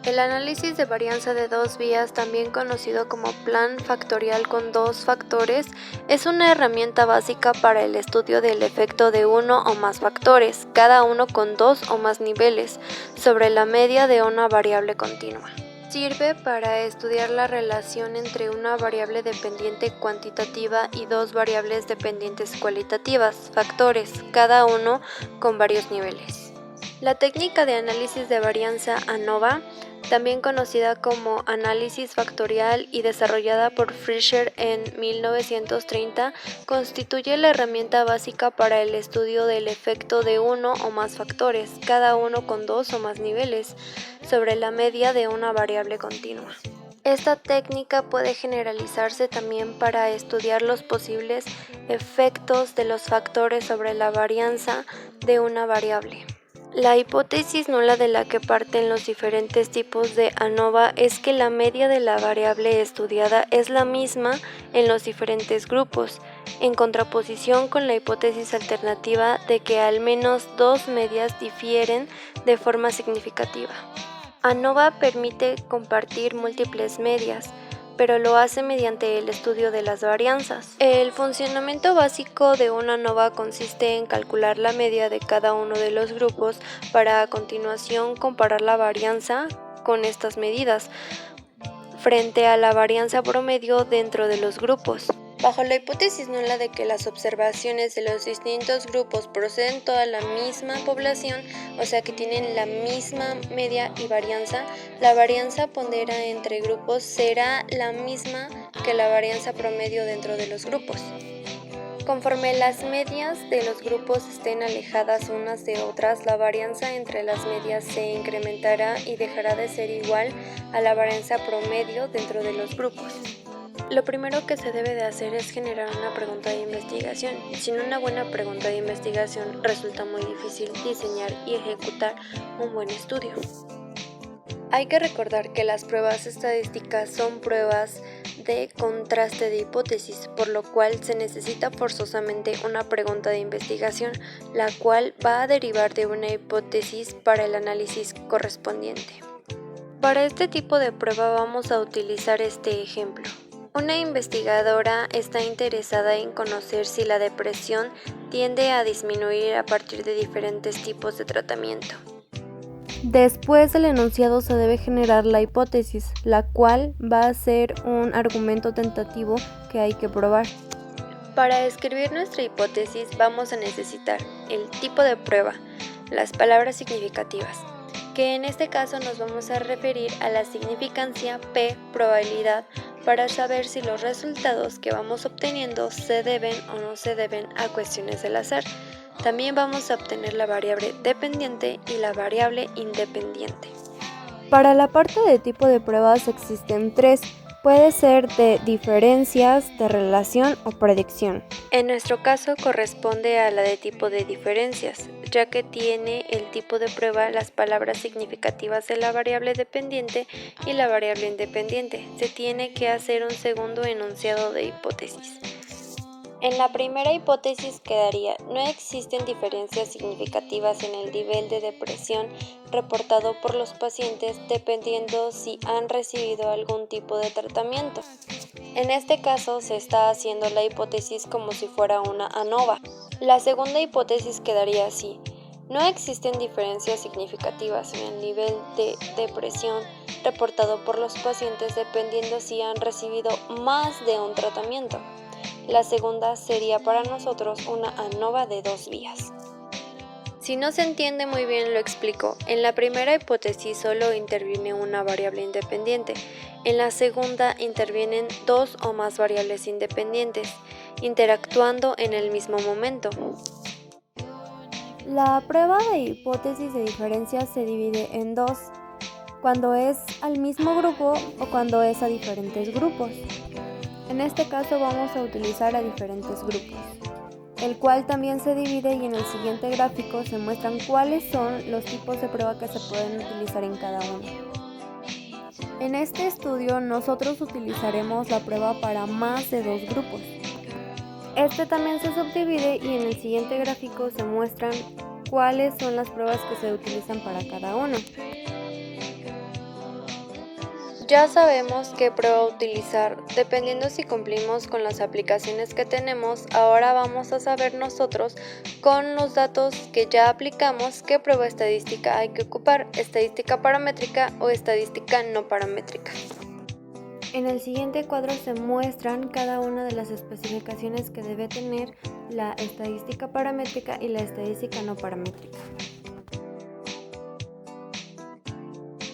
El análisis de varianza de dos vías, también conocido como plan factorial con dos factores, es una herramienta básica para el estudio del efecto de uno o más factores, cada uno con dos o más niveles, sobre la media de una variable continua. Sirve para estudiar la relación entre una variable dependiente cuantitativa y dos variables dependientes cualitativas, factores, cada uno con varios niveles. La técnica de análisis de varianza ANOVA, también conocida como análisis factorial y desarrollada por Fisher en 1930, constituye la herramienta básica para el estudio del efecto de uno o más factores, cada uno con dos o más niveles, sobre la media de una variable continua. Esta técnica puede generalizarse también para estudiar los posibles efectos de los factores sobre la varianza de una variable. La hipótesis nula de la que parten los diferentes tipos de ANOVA es que la media de la variable estudiada es la misma en los diferentes grupos, en contraposición con la hipótesis alternativa de que al menos dos medias difieren de forma significativa. ANOVA permite compartir múltiples medias, pero lo hace mediante el estudio de las varianzas. El funcionamiento básico de una ANOVA consiste en calcular la media de cada uno de los grupos para a continuación comparar la varianza con estas medidas frente a la varianza promedio dentro de los grupos. Bajo la hipótesis nula de que las observaciones de los distintos grupos proceden toda la misma población, o sea que tienen la misma media y varianza, la varianza pondera entre grupos será la misma que la varianza promedio dentro de los grupos. Conforme las medias de los grupos estén alejadas unas de otras, la varianza entre las medias se incrementará y dejará de ser igual a la varianza promedio dentro de los grupos. Lo primero que se debe de hacer es generar una pregunta de investigación. Sin una buena pregunta de investigación resulta muy difícil diseñar y ejecutar un buen estudio. Hay que recordar que las pruebas estadísticas son pruebas de contraste de hipótesis, por lo cual se necesita forzosamente una pregunta de investigación, la cual va a derivar de una hipótesis para el análisis correspondiente. Para este tipo de prueba vamos a utilizar este ejemplo. Una investigadora está interesada en conocer si la depresión tiende a disminuir a partir de diferentes tipos de tratamiento. Después del enunciado se debe generar la hipótesis, la cual va a ser un argumento tentativo que hay que probar. Para escribir nuestra hipótesis vamos a necesitar el tipo de prueba, las palabras significativas, que en este caso nos vamos a referir a la significancia P, probabilidad, para saber si los resultados que vamos obteniendo se deben o no se deben a cuestiones del azar. También vamos a obtener la variable dependiente y la variable independiente. Para la parte de tipo de pruebas existen tres. Puede ser de diferencias, de relación o predicción. En nuestro caso corresponde a la de tipo de diferencias, ya que tiene el tipo de prueba las palabras significativas de la variable dependiente y la variable independiente. Se tiene que hacer un segundo enunciado de hipótesis. En la primera hipótesis quedaría: no existen diferencias significativas en el nivel de depresión reportado por los pacientes dependiendo si han recibido algún tipo de tratamiento. En este caso se está haciendo la hipótesis como si fuera una ANOVA. La segunda hipótesis quedaría así: no existen diferencias significativas en el nivel de depresión reportado por los pacientes dependiendo si han recibido más de un tratamiento. La segunda sería para nosotros una ANOVA de dos vías. Si no se entiende muy bien, lo explico. En la primera hipótesis solo interviene una variable independiente. En la segunda intervienen dos o más variables independientes, interactuando en el mismo momento. La prueba de hipótesis de diferencia se divide en dos, cuando es al mismo grupo o cuando es a diferentes grupos. En este caso vamos a utilizar a diferentes grupos, el cual también se divide, y en el siguiente gráfico se muestran cuáles son los tipos de prueba que se pueden utilizar en cada uno. En este estudio nosotros utilizaremos la prueba para más de dos grupos. Este también se subdivide y en el siguiente gráfico se muestran cuáles son las pruebas que se utilizan para cada uno. Ya sabemos qué prueba utilizar, dependiendo si cumplimos con las aplicaciones que tenemos. Ahora vamos a saber nosotros, con los datos que ya aplicamos, qué prueba estadística hay que ocupar, estadística paramétrica o estadística no paramétrica. En el siguiente cuadro se muestran cada una de las especificaciones que debe tener la estadística paramétrica y la estadística no paramétrica.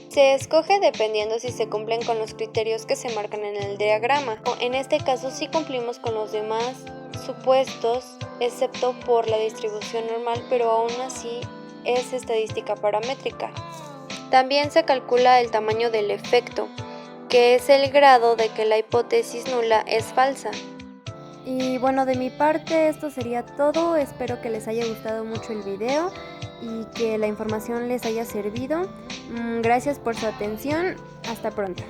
Se escoge dependiendo si se cumplen con los criterios que se marcan en el diagrama. En este caso sí cumplimos con los demás supuestos, excepto por la distribución normal, pero aún así es estadística paramétrica. También se calcula el tamaño del efecto, que es el grado de que la hipótesis nula es falsa. Y bueno, de mi parte esto sería todo. Espero que les haya gustado mucho el video y que la información les haya servido. Gracias por su atención. Hasta pronto.